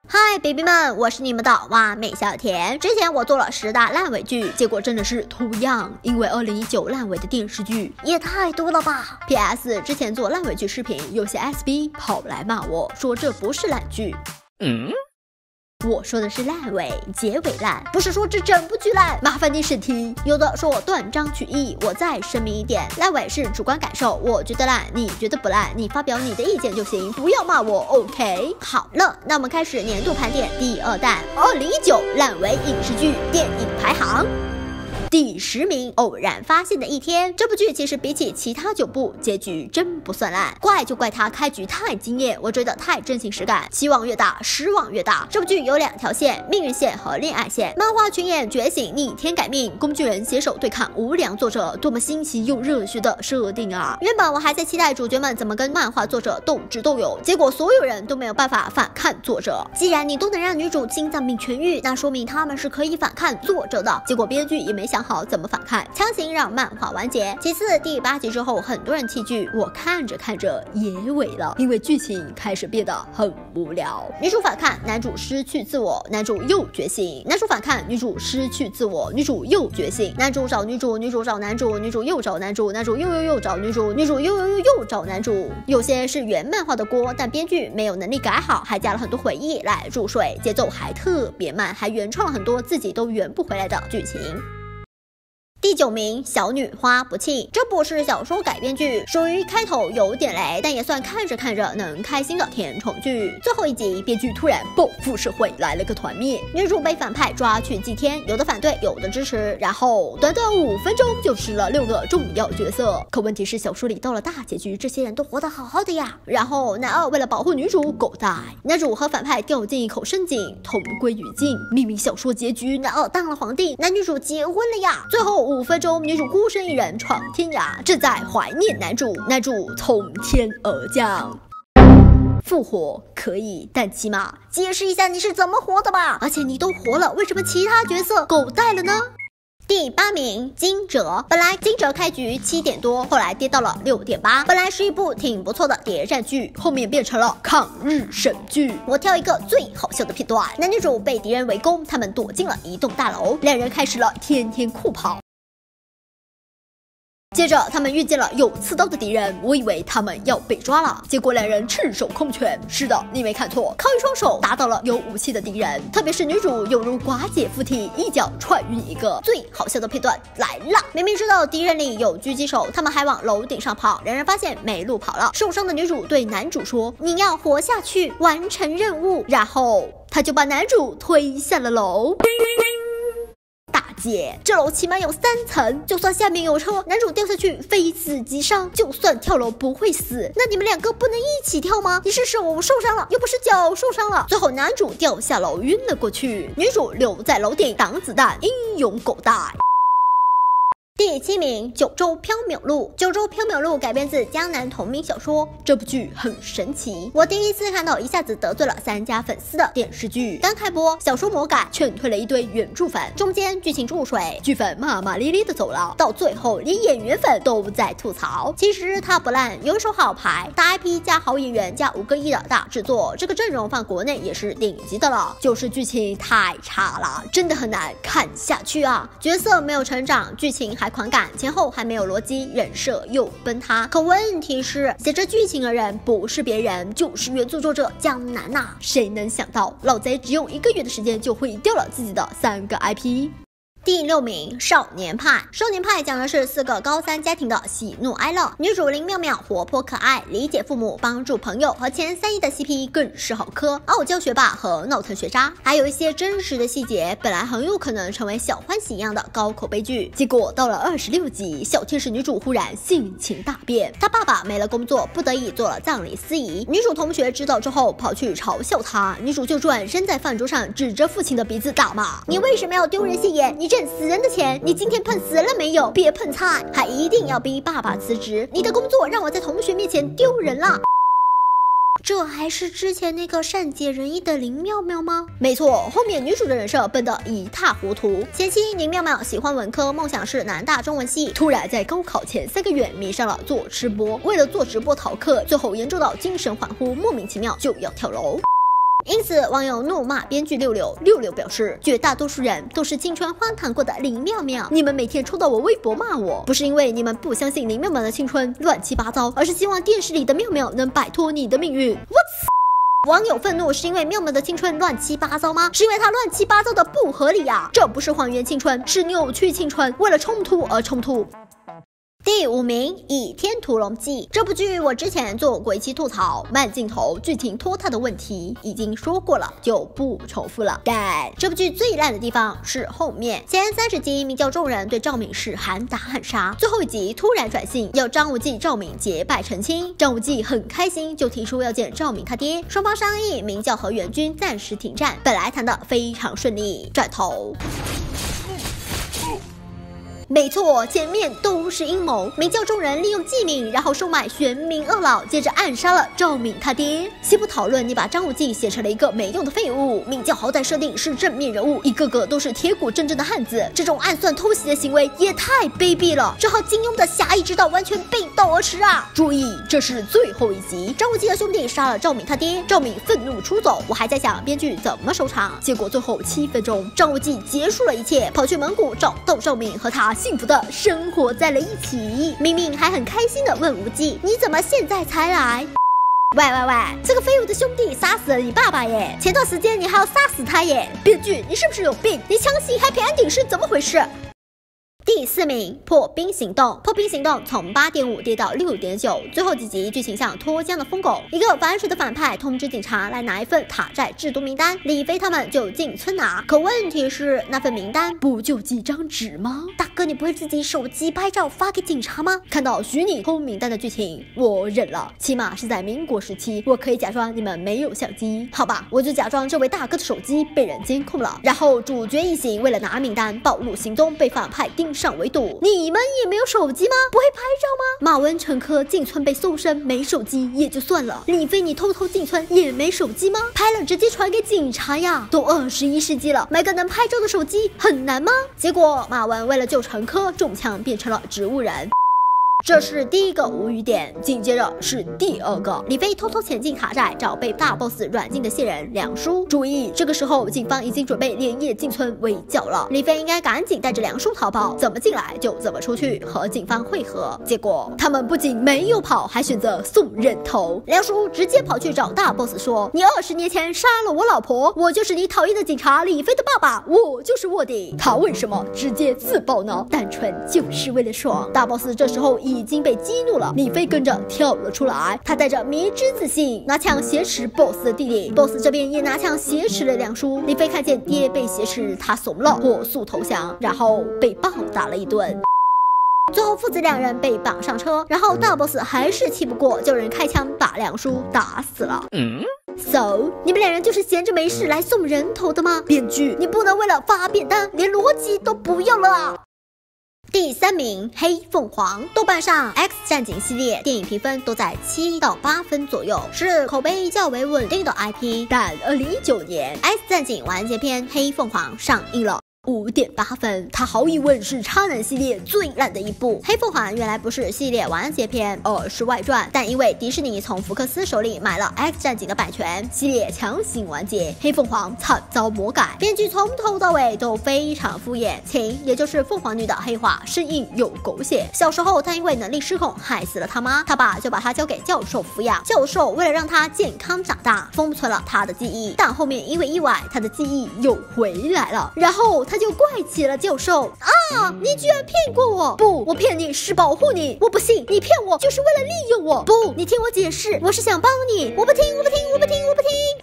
嗨，baby 们，我是你们的哇美小甜。之前我做了10大烂尾剧，结果真的是图样，因为2019烂尾的电视剧也太多了吧。PS 之前做烂尾剧视频，有些 SB 跑来骂我说这不是烂剧。我说的是烂尾，结尾烂，不是说这整部剧烂。麻烦你审题。有的说我断章取义，我再声明一点，烂尾是主观感受，我觉得烂，你觉得不烂，你发表你的意见就行，不要骂我 ，OK？ 好了，那我们开始年度盘点第2弹，2019烂尾影视剧电影排行。第10名，偶然发现的一天。这部剧其实比起其他9部，结局真不算烂。怪就怪它开局太惊艳，我追得太真情实感，期望越大，失望越大。这部剧有2条线，命运线和恋爱线。漫画群演觉醒，逆天改命，工具人携手对抗无良作者，多么新奇又热血的设定啊！原本我还在期待主角们怎么跟漫画作者斗智斗勇，结果所有人都没有办法反抗作者。既然你都能让女主心脏病痊愈，那说明他们是可以反抗作者的。结果编剧也没想好怎么反抗，强行让漫画完结。其次，第8集之后，很多人弃剧，我看着看着也萎了，因为剧情开始变得很无聊。女主反抗，男主失去自我，男主又觉醒；男主反抗，女主失去自我，女主又觉醒；男主找女主，女主找男主，女主又找男主，男主又找女主，女主又找男主。有些是原漫画的锅，但编剧没有能力改好，还加了很多回忆来注水，节奏还特别慢，还原创了很多自己都圆不回来的剧情。第9名，小女花不弃。这部是小说改编剧，属于开头有点雷，但也算看着看着能开心的甜宠剧。最后一集，编剧突然报复社会，来了个团灭，女主被反派抓去祭天，有的反对，有的支持，然后短短5分钟就吃了6个重要角色。可问题是，小说里到了大结局，这些人都活得好好的呀。然后男二为了保护女主狗带，男主和反派掉进一口深井，同归于尽。明明小说结局男二当了皇帝，男女主结婚了呀。最后5分钟，女主孤身一人闯天涯，正在怀念男主，男主从天而降。复活可以，但起码解释一下你是怎么活的吧。而且你都活了，为什么其他角色狗带了呢？第8名，惊蛰。本来惊蛰开局7点多，后来跌到了6.8。本来是一部挺不错的谍战剧，后面变成了抗日神剧。我挑一个最好笑的片段：男女主被敌人围攻，他们躲进了一栋大楼，两人开始了天天酷跑。接着他们遇见了有刺刀的敌人，我以为他们要被抓了，结果两人赤手空拳。是的，你没看错，靠一双手打倒了有武器的敌人。特别是女主犹如寡姐附体，一脚踹晕一个。最好笑的片段来了，明明知道敌人里有狙击手，他们还往楼顶上跑，两人发现没路跑了。受伤的女主对男主说：“你要活下去，完成任务。”然后他就把男主推下了楼。大姐，这楼起码有3层，就算下面有车，男主掉下去非死即伤，就算跳楼不会死，那你们2个不能一起跳吗？你是手受伤了，又不是脚受伤了。最后男主掉下楼晕了过去，女主留在楼顶挡子弹，英勇狗带。第7名，九州缥缈录。九州缥缈录改编自江南同名小说，这部剧很神奇，我第一次看到一下子得罪了3家粉丝的电视剧。刚开播，小说魔改，劝退了一堆原著粉，中间剧情注水，剧粉骂骂咧咧的走了，到最后连演员粉都在吐槽。其实它不烂，有一手好牌，大 IP 加好演员加5个亿的大制作，这个阵容放国内也是顶级的了。就是剧情太差了，真的很难看下去啊！角色没有成长，剧情还狂感，前后还没有逻辑，人设又崩塌。可问题是，写着剧情的人不是别人，就是原著作者江南呐。谁能想到，老贼只用1个月的时间就毁掉了自己的3个 IP。第6名，少年派。少年派讲的是4个高3家庭的喜怒哀乐，女主林妙妙活泼可爱，理解父母，帮助朋友，和前3亿的 CP 更是好磕，傲娇学霸和闹腾学渣。还有一些真实的细节，本来很有可能成为小欢喜一样的高口碑剧，结果到了26集，小天使女主忽然性情大变，她爸爸没了工作，不得已做了葬礼司仪。女主同学知道之后跑去嘲笑她，女主就转身在饭桌上指着父亲的鼻子大骂：“你为什么要丢人现眼？你挣死人的钱，你今天碰死了没有？别碰菜！还一定要逼爸爸辞职，你的工作让我在同学面前丢人了。”这还是之前那个善解人意的林妙妙吗？没错，后面女主的人设笨得一塌糊涂。前期林妙妙喜欢文科，梦想是南大中文系，突然在高考前3个月迷上了做吃播，为了做直播逃课，最后严重到精神恍惚，莫名其妙就要跳楼。因此网友怒骂编剧六六表示，绝大多数人都是青春荒唐过的林妙妙，你们每天冲到我微博骂我，不是因为你们不相信林妙妙的青春乱七八糟，而是希望电视里的妙妙能摆脱你的命运。网友愤怒是因为妙妙的青春乱七八糟吗？是因为她乱七八糟的不合理啊！这不是还原青春，是扭曲青春，为了冲突而冲突。第5名，《倚天屠龙记》这部剧我之前做过一期吐槽慢镜头、剧情拖沓的问题，已经说过了，就不重复了。但这部剧最烂的地方是后面，前30集明教众人对赵敏是喊打喊杀，最后一集突然转性，要张无忌、赵敏结拜成亲。张无忌很开心，就提出要见赵敏他爹，双方商议明教和援军暂时停战，本来谈得非常顺利，转头。没错，前面都是阴谋。明教众人利用纪敏，然后收买玄冥二老，接着暗杀了赵敏他爹。先不讨论你把张无忌写成了一个没用的废物，明教好歹设定是正面人物，一个个都是铁骨铮铮的汉子，这种暗算偷袭的行为也太卑鄙了。这号金庸的侠义之道完全背道而驰啊！注意，这是最后一集，张无忌的兄弟杀了赵敏他爹，赵敏愤怒出走。我还在想编剧怎么收场，结果最后7分钟，张无忌结束了一切，跑去蒙古找到赵敏，和他幸福的生活在了一起。明明还很开心的问无忌：“你怎么现在才来？”喂，这个废物的兄弟杀死了你爸爸耶！前段时间你还要杀死他耶！编剧，你是不是有病？你相信 Happy Ending 是怎么回事？第4名，破冰行动。破冰行动从8.5跌到6.9，最后几集剧情像脱缰的疯狗。一个反水的反派通知警察来拿一份塔寨制毒名单，李飞他们就进村拿。可问题是，那份名单不就几张纸吗？大哥，你不会自己手机拍照发给警察吗？看到虚拟偷名单的剧情，我忍了，起码是在民国时期，我可以假装你们没有相机，好吧？我就假装这位大哥的手机被人监控了，然后主角一行为了拿名单暴露行踪，被反派盯上围堵。你们也没有手机吗？不会拍照吗？马文、陈科进村被搜身，没手机也就算了，李飞你偷进村也没手机吗？拍了直接传给警察呀！都21世纪了，买个能拍照的手机很难吗？结果马文为了救陈科，中枪变成了植物人。这是第一个无语点，紧接着是第2个。李飞偷前进塔寨，找被大 boss 软禁的线人梁叔。注意，这个时候警方已经准备连夜进村围剿了。李飞应该赶紧带着梁叔逃跑，怎么进来就怎么出去和警方会合。结果他们不仅没有跑，还选择送人头。梁叔直接跑去找大 boss 说：“你20年前杀了我老婆，我就是你讨厌的警察李飞的爸爸，我就是卧底。”他为什么直接自爆呢？单纯就是为了爽。大 boss 这时候已经被激怒了，李飞跟着跳了出来，他带着迷之自信，拿枪挟持 boss 的弟弟 ，boss 这边也拿枪挟持了梁叔。李飞看见爹被挟持，他怂了，火速投降，然后被暴打了一顿。最后父子2人被绑上车，然后大 boss 还是气不过，叫人开枪把梁叔打死了。So， 你们2人就是闲着没事来送人头的吗？编剧，你不能为了发便当连逻辑都不要了啊！第3名，黑凤凰。豆瓣上 X 战警系列电影评分都在7到8分左右，是口碑较为稳定的 IP。但2019年 X 战警完结篇黑凤凰上映了，5.8分，它毫无疑问是渣男系列最烂的一部。黑凤凰原来不是系列完结篇，而是外传，但因为迪士尼从福克斯手里买了 X 战警的版权，系列强行完结，黑凤凰惨遭魔改，编剧从头到尾都非常敷衍。晴，也就是凤凰女的黑化，生硬又狗血。小时候她因为能力失控害死了她妈，她爸就把她交给教授抚养，教授为了让她健康长大，封存了她的记忆，但后面因为意外，她的记忆又回来了，然后他就怪起了教授啊！你居然骗过我！不，我骗你是保护你，我不信你骗我就是为了利用我！不，你听我解释，我是想帮你！我不听！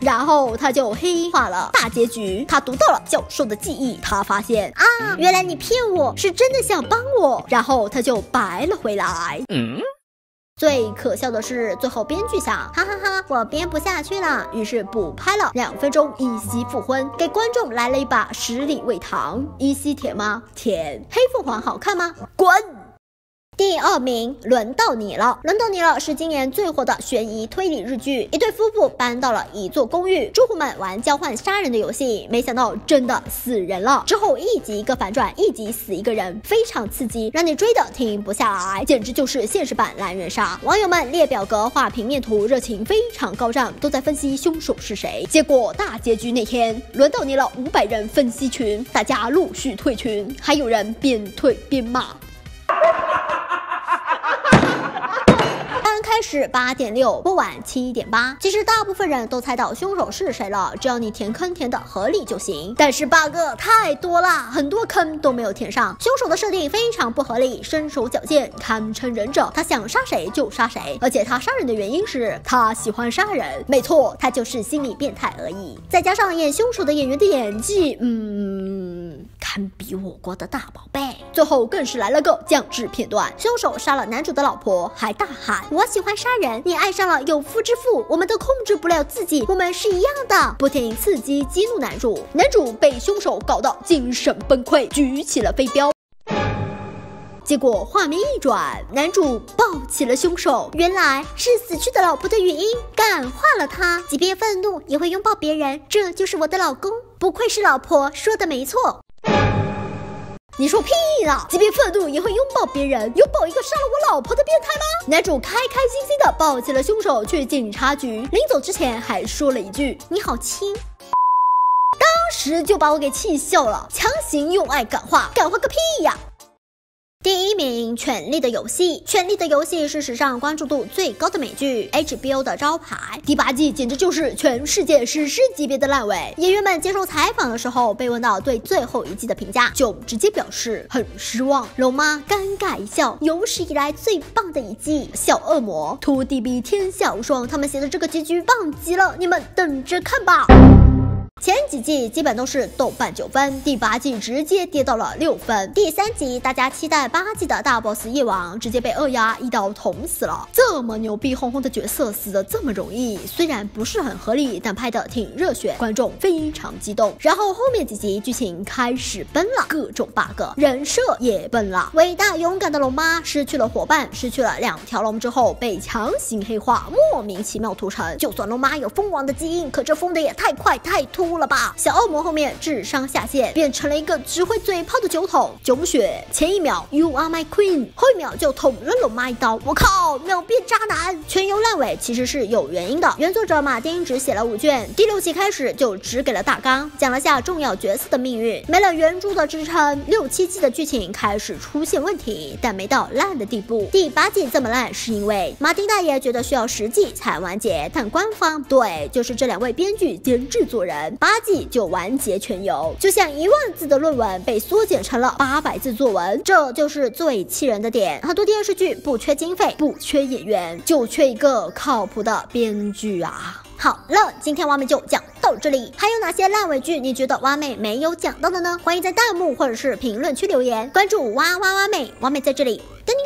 然后他就黑化了。大结局，他读到了教授的记忆，他发现啊，原来你骗我是真的想帮我，然后他就白了回来。最可笑的是，最后编剧想，哈哈哈，我编不下去了，于是补拍了2分钟依稀复婚，给观众来了一把10里味糖。依稀甜吗？甜。黑凤凰好看吗？滚！第2名，轮到你了。轮到你了是今年最火的悬疑推理日剧。一对夫妇搬到了一座公寓，住户们玩交换杀人的游戏，没想到真的死人了。之后一集一个反转，一集死一个人，非常刺激，让你追的停不下来，简直就是现实版狼人杀。网友们列表格、画平面图，热情非常高涨，都在分析凶手是谁。结果大结局那天，轮到你了500人分析群，大家陆续退群，还有人边退边骂。开始8.6，播完7.8。其实大部分人都猜到凶手是谁了，只要你填坑填的合理就行。但是 bug 太多啦，很多坑都没有填上。凶手的设定非常不合理，身手矫健，堪称忍者。他想杀谁就杀谁，而且他杀人的原因是他喜欢杀人。没错，他就是心理变态而已。再加上演凶手的演员的演技，堪比我国的大宝贝。最后更是来了个降智片段，凶手杀了男主的老婆，还大喊我喜欢杀人，你爱上了有夫之妇，我们都控制不了自己，我们是一样的，不停刺激激怒男主。男主被凶手搞得精神崩溃，举起了飞镖。结果画面一转，男主抱起了凶手，原来是死去的老婆的语音感化了他，即便愤怒也会拥抱别人，这就是我的老公，不愧是老婆说的没错。你说屁呢？即便愤怒也会拥抱别人，拥抱一个杀了我老婆的变态吗？男主开开心心的抱起了凶手去警察局，临走之前还说了一句你好亲，当时就把我给气笑了，强行用爱感化，感化个屁呀！第1名，《权力的游戏》。《权力的游戏》是史上关注度最高的美剧 ，HBO 的招牌。第8季简直就是全世界史诗级别的烂尾。演员们接受采访的时候，被问到对最后一季的评价，就直接表示很失望。龙妈尴尬一笑，有史以来最棒的一季。小恶魔图 DB 天下无双，他们写的这个结局棒极了，你们等着看吧。前几季基本都是豆瓣9分，第8季直接跌到了6分。第3集大家期待8季的大 boss 夜王，直接被二丫一刀捅死了。这么牛逼哄哄的角色死得这么容易，虽然不是很合理，但拍得挺热血，观众非常激动。然后后面几集剧情开始崩了，各种 bug， 人设也崩了。伟大勇敢的龙妈失去了伙伴，失去了2条龙之后被强行黑化，莫名其妙屠城。就算龙妈有蜂王的基因，可这疯的也太快太突了吧！小恶魔后面智商下线，变成了一个只会嘴炮的酒桶。囧雪前一秒 You are my queen， 后一秒就捅了龙妈一刀，我靠，秒变渣男！全游烂尾其实是有原因的，原作者马丁只写了5卷，第6期开始就只给了大纲，讲了下重要角色的命运，没了原著的支撑，6、7季的剧情开始出现问题，但没到烂的地步。第8季这么烂是因为马丁大爷觉得需要10季才完结，但官方对，就是这2位编剧兼制作人8季就完结全游，就像1万字的论文被缩减成了800字作文，这就是最气人的点。很多电视剧不缺经费，不缺演员，就缺一个靠谱的编剧啊。好了，今天蛙妹就讲到这里，还有哪些烂尾剧你觉得蛙妹没有讲到的呢？欢迎在弹幕或者是评论区留言，关注蛙妹，蛙妹在这里等你。